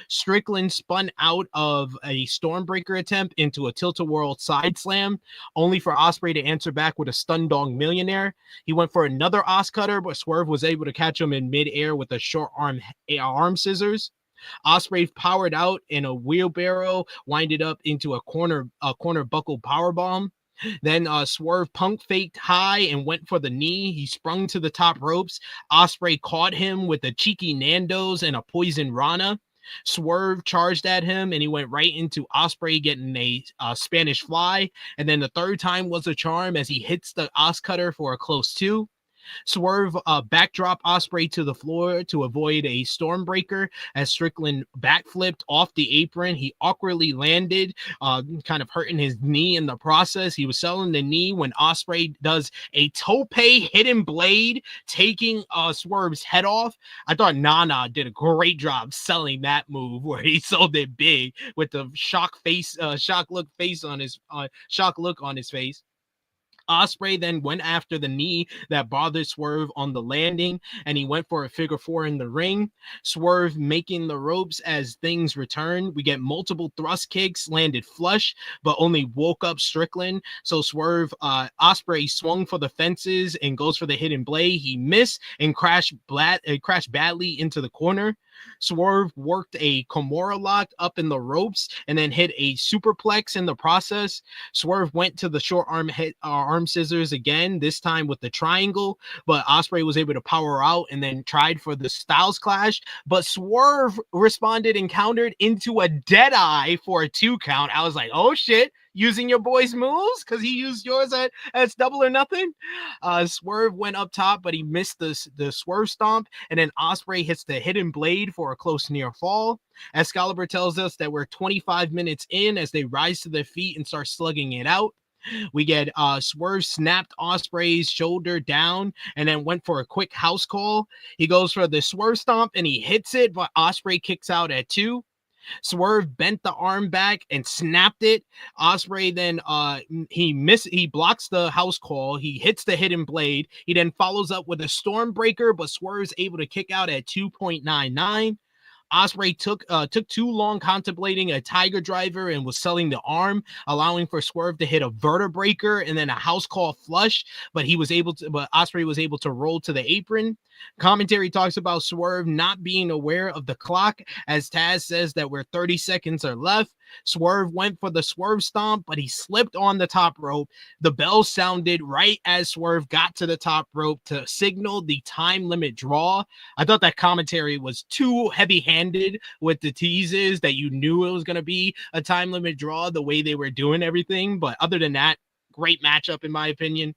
Strickland spun out of a Stormbreaker attempt into a tilt-a-whirl side slam, only for Ospreay to answer back with a stun dong millionaire. He went for another Os cutter, but Swerve was able to catch him in midair with a short arm scissors. Ospreay powered out in a wheelbarrow, winded up into a corner buckle powerbomb. Then Swerve punk faked high and went for the knee. He sprung to the top ropes. Ospreay caught him with a cheeky Nando's and a poison Rana. Swerve charged at him and he went right into Ospreay getting a Spanish fly. And then the third time was a charm as he hits the Os cutter for a close 2. Swerve backdrop Ospreay to the floor to avoid a Stormbreaker as Strickland backflipped off the apron. He awkwardly landed, kind of hurting his knee in the process. He was selling the knee when Ospreay does a tope hidden blade, taking Swerve's head off. I thought Nana did a great job selling that move where he sold it big with the shock look on his face. Ospreay then went after the knee that bothered Swerve on the landing, and he went for a figure 4 in the ring. Swerve making the ropes as things return. We get multiple thrust kicks, landed flush, but only woke up Strickland. So Swerve, Ospreay swung for the fences and goes for the hidden blade. He missed and crashed badly into the corner. Swerve worked a Kimura lock up in the ropes and then hit a superplex in the process. Swerve went to the short arm scissors again, this time with the triangle, but Ospreay was able to power out and then tried for the Styles Clash, but Swerve responded and countered into a Deadeye for a 2 count. I was like, oh shit, using your boy's moves because he used yours as double or nothing. Swerve went up top, but he missed the Swerve stomp, and then Ospreay hits the hidden blade for a close near fall. Excalibur tells us that we're 25 minutes in as they rise to their feet and start slugging it out. We get Swerve snapped Ospreay's shoulder down and then went for a quick house call. He goes for the Swerve stomp and he hits it, but Ospreay kicks out at 2. Swerve bent the arm back and snapped it. Ospreay then he blocks the house call. He hits the hidden blade. He then follows up with a Stormbreaker, but Swerve's able to kick out at 2.99. Ospreay took too long contemplating a Tiger Driver and was selling the arm, allowing for Swerve to hit a Vertebreaker and then a house call flush, but Ospreay was able to roll to the apron. Commentary talks about Swerve not being aware of the clock as Taz says that we're 30 seconds are left. Swerve went for the Swerve stomp, but he slipped on the top rope. The bell sounded right as Swerve got to the top rope to signal the time limit draw. I thought that commentary was too heavy-handed with the teases that you knew it was going to be a time limit draw the way they were doing everything. But other than that, great matchup in my opinion.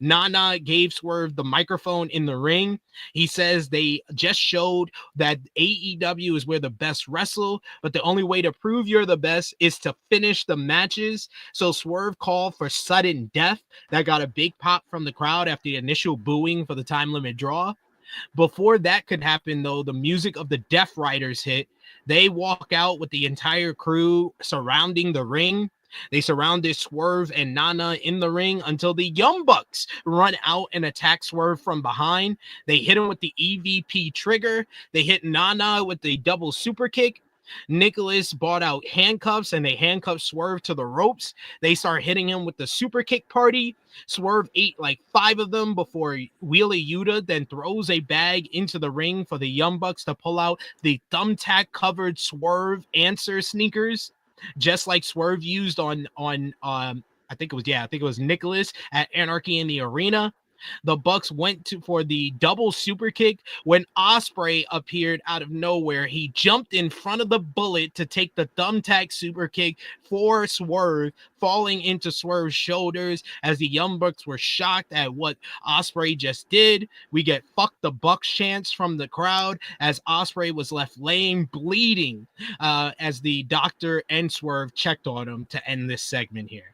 Nana gave Swerve the microphone in the ring. He says they just showed that AEW is where the best wrestle, but the only way to prove you're the best is to finish the matches. So Swerve called for sudden death. That got a big pop from the crowd after the initial booing for the time limit draw. Before that could happen, though, the music of the Death Riders hit. They walk out with the entire crew surrounding the ring. They surrounded Swerve and Nana in the ring until the Young Bucks run out and attack Swerve from behind. They hit him with the EVP trigger. They hit Nana with the double super kick. Nicholas brought out handcuffs and they handcuffed Swerve to the ropes. They start hitting him with the super kick party. Swerve ate like 5 of them before Wheeler Yuta then throws a bag into the ring for the Young Bucks to pull out the thumbtack covered Swerve answer sneakers, just like Swerve used on I think it was Nicholas at Anarchy in the Arena. The Bucks went for the double super kick when Ospreay appeared out of nowhere. He jumped in front of the Bullet to take the thumbtack super kick for Swerve, falling into Swerve's shoulders as the Young Bucks were shocked at what Ospreay just did. We get "fuck the Bucks" chants from the crowd as Ospreay was left laying bleeding as the doctor and Swerve checked on him to end this segment here.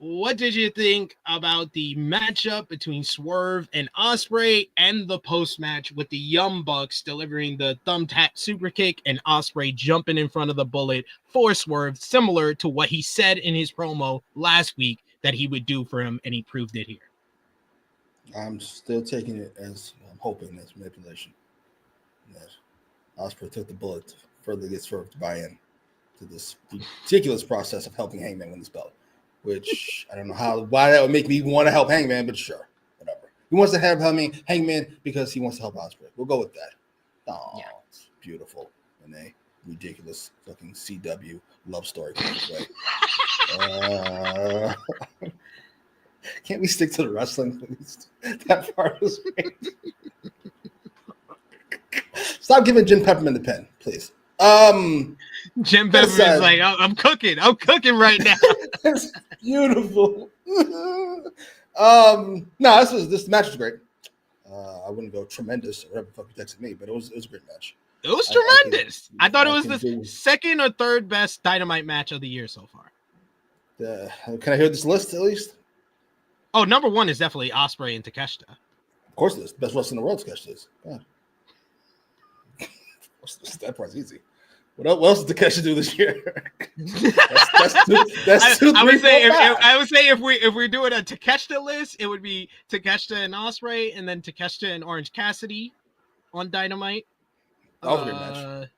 What did you think about the matchup between Swerve and Ospreay and the post-match with the Young Bucks delivering the thumbtack super kick and Ospreay jumping in front of the Bullet for Swerve, similar to what he said in his promo last week that he would do for him, and he proved it here? I'm still taking it as, I'm hoping that's manipulation. That Ospreay took the Bullet to further get Swerve to buy in to this ridiculous process of helping Hangman win this belt. Which I don't know why that would make me want to help Hangman, but sure, whatever. He wants to help Hangman because he wants to help Ospreay. We'll go with that. Oh, yeah. It's beautiful, Renee. ridiculous fucking CW love story. Can't we stick to the wrestling, please? That part is great. Stop giving Jim Pepperman the pen, please. Jim Pepperman's like, I'm cooking right now. It's beautiful. No, this match was great. I wouldn't go tremendous or whatever the fuck you texted me, but it was a great match. It was tremendous. I thought it was the second or third best Dynamite match of the year so far. Can I hear this list at least? Oh, number one is definitely Ospreay and Takeshita. Of course it is. Best wrestler in the world, Takeshita is. Yeah. That part's easy. What else did Takeshita do this year? that's two, I would say if we're doing a Takeshita list, it would be Takeshita and Ospreay, and then Takeshita and Orange Cassidy on Dynamite. That was a great match.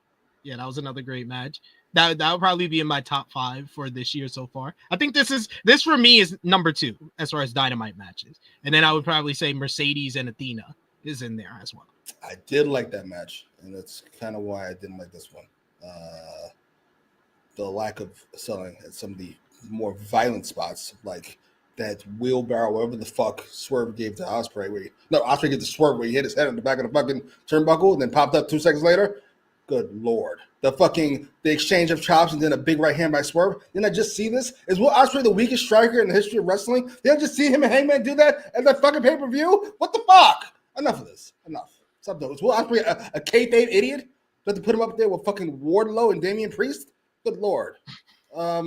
Yeah, that was another great match. That would probably be in my top 5 for this year so far. I think this for me is number 2 as far as Dynamite matches, and then I would probably say Mercedes and Athena is in there as well. I did like that match, and that's kind of why I didn't like this one. The lack of selling at some of the more violent spots, like that wheelbarrow, whatever the fuck Swerve gave to Ospreay. Ospreay gave to Swerve where he hit his head on the back of the fucking turnbuckle and then popped up 2 seconds later. Good Lord. The exchange of chops and then a big right hand by Swerve. Didn't I just see this? Is Will Ospreay the weakest striker in the history of wrestling? Didn't I just see him and Hangman do that at that fucking pay-per-view? What the fuck? Enough of this. Enough. Stop doing this. Will Ospreay a kayfabe idiot? Do I have to put him up there with fucking Wardlow and Damian Priest? Good Lord. But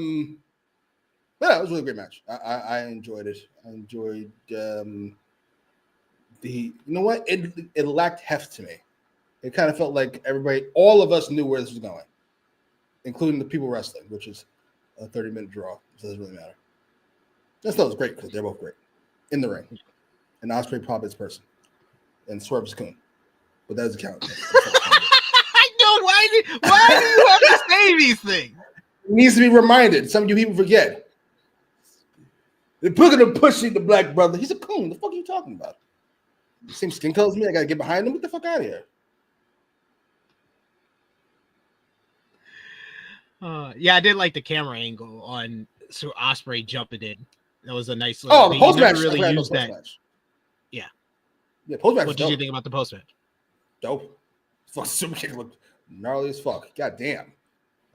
yeah, it was a really great match. I enjoyed it. I enjoyed you know what? It lacked heft to me. It kind of felt like all of us knew where this was going, including the people wrestling, which is a 30-minute draw. So it doesn't really matter. That still was great because they're both great in the ring. And Ospreay probably is person. And Swerve is coon. But that doesn't count. I know. Why do you have to say these things? It needs to be reminded. Some of you people forget. They're pushing the black brother. He's a coon. The fuck are you talking about? Same skin color as me. I got to get behind him. Get the fuck out of here. Yeah, I did like the camera angle on Ospreay jumping in. That was a nice little thing. The post match. Really used that. Match. Yeah. Yeah, post match. What did you think about the post match? Dope. Fuck, super kick looked gnarly as fuck. God damn.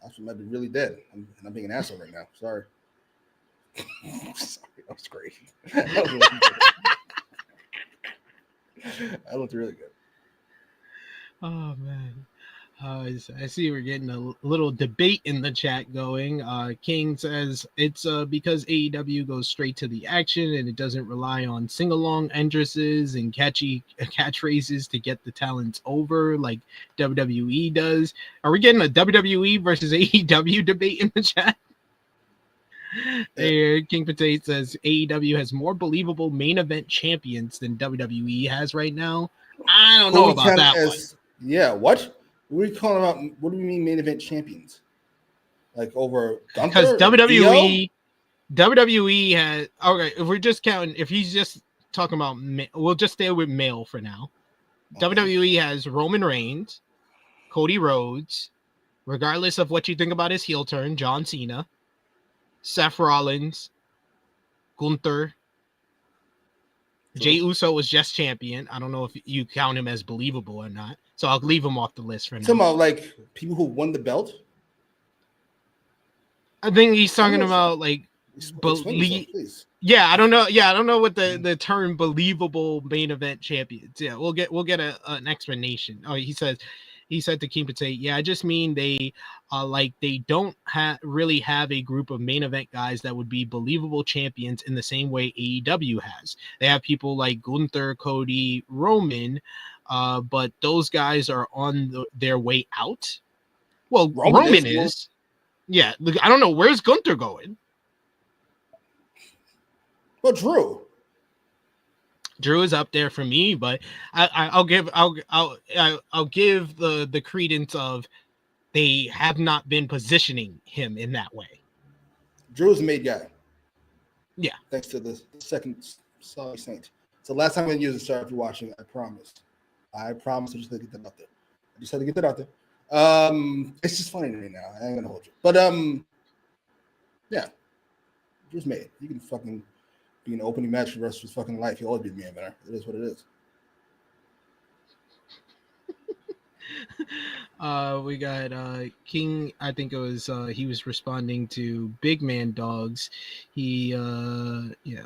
Ospreay might be really dead. I'm being an asshole right now. Sorry. Sorry, that was great. That looked really good. Oh man. I see we're getting a little debate in the chat going. King says it's because AEW goes straight to the action and it doesn't rely on sing-along entrances and catchy catchphrases to get the talents over like WWE does. Are we getting a WWE versus AEW debate in the chat? There, King Potato says AEW has more believable main event champions than WWE has right now. I don't know about that one. Yeah, what? What are you calling about? What do you mean main event champions? Like over Gunther? Because WWE has okay. If we're just counting, if he's just talking about, we'll just stay with male for now. Okay. WWE has Roman Reigns, Cody Rhodes, regardless of what you think about his heel turn, John Cena, Seth Rollins, Gunther. Jey Uso was just champion. I don't know if you count him as believable or not. So I'll leave him off the list for now. Talking about like people who won the belt? I think he's talking about like yeah, I don't know. Yeah, I don't know what the term believable main event champions. Yeah, we'll get an explanation. Oh, he said to King Potato, yeah, I just mean they don't really have a group of main event guys that would be believable champions in the same way AEW has. They have people like Gunther, Cody, Roman, but those guys are on their way out. Well, Roman is. Yeah, I don't know. Where's Gunther going? Well, Drew is up there for me, but I'll give the credence of they have not been positioning him in that way. Drew's a made guy. Yeah. Thanks to the second Sorry Saint. So last time I'm going to use it, sorry if you're watching, I promise. I just had to get that out there. It's just funny to me now. I ain't gonna hold you, but yeah, just made. You can fucking be an opening match for the rest of his fucking life. He'll always be the main eventer. It is what it is. We got King. I think it was he was responding to Big Man Dogs. He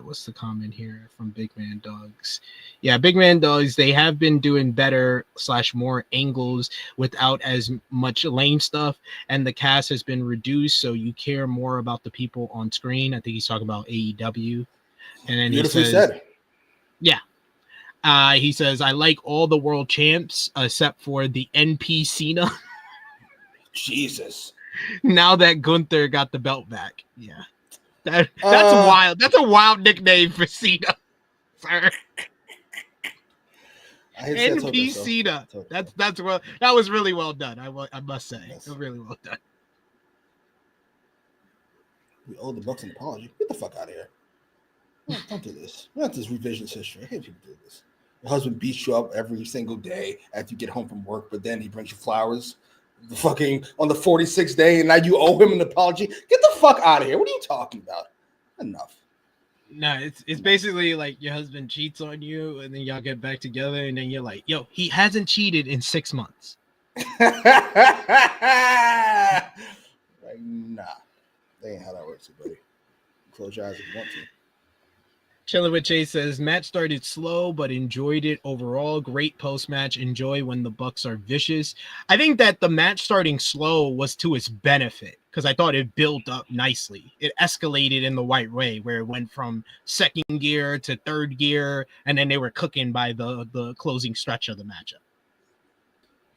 what's the comment here from Big Man Dogs? Yeah, Big Man Dogs, they have been doing better / more angles without as much lame stuff, and the cast has been reduced, so you care more about the people on screen. I think he's talking about AEW. And then Beautifully he says, said. Yeah. He says, I like all the world champs except for the NP Cena. Jesus. Now that Gunther got the belt back. Yeah. That's wild. That's a wild nickname for Cena, sir. NP Cena. That's well. That was really well done. I must say, yes. Really well done. We owe the Bucks an apology. Get the fuck out of here. Don't do this. We're not this revisionist history. I hate people do this. Your husband beats you up every single day after you get home from work, but then he brings you flowers the fucking on the 46th day, and now you owe him an apology. Get the fuck out of here. What are you talking about? Enough. No, it's basically like your husband cheats on you, and then y'all get back together, and then you're like, yo, he hasn't cheated in 6 months. Like, nah. That ain't how that works, buddy. Close your eyes if you want to. Chilling with Chase says, match started slow, but enjoyed it overall. Great post-match. Enjoy when the Bucks are vicious. I think that the match starting slow was to its benefit because I thought it built up nicely. It escalated in the right way where it went from second gear to third gear, and then they were cooking by the closing stretch of the matchup.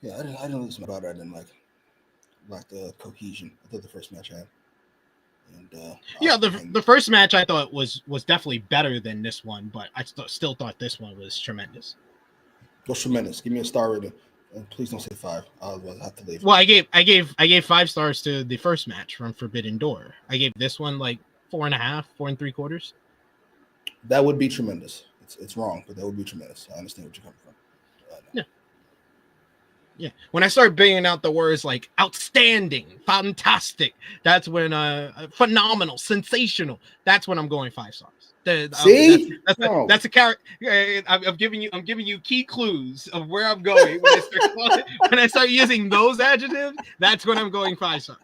Yeah, I didn't listen about it. I didn't like the cohesion. I thought the first match had. And, the first match I thought was definitely better than this one, but I still thought this one was tremendous. What's tremendous? Give me a star rating, and please don't say 5. Otherwise, I have to leave. Well, I gave 5 stars to the first match from Forbidden Door. I gave this one like 4.5, 4 3/4. That would be tremendous. It's wrong, but that would be tremendous. I understand what you're coming from. Yeah. Yeah, when I start bringing out the words like outstanding, fantastic, that's when phenomenal, sensational. That's when I'm going 5 stars. See, that's a character. I'm giving you key clues of where I'm going when I start using those adjectives. That's when I'm going 5 stars.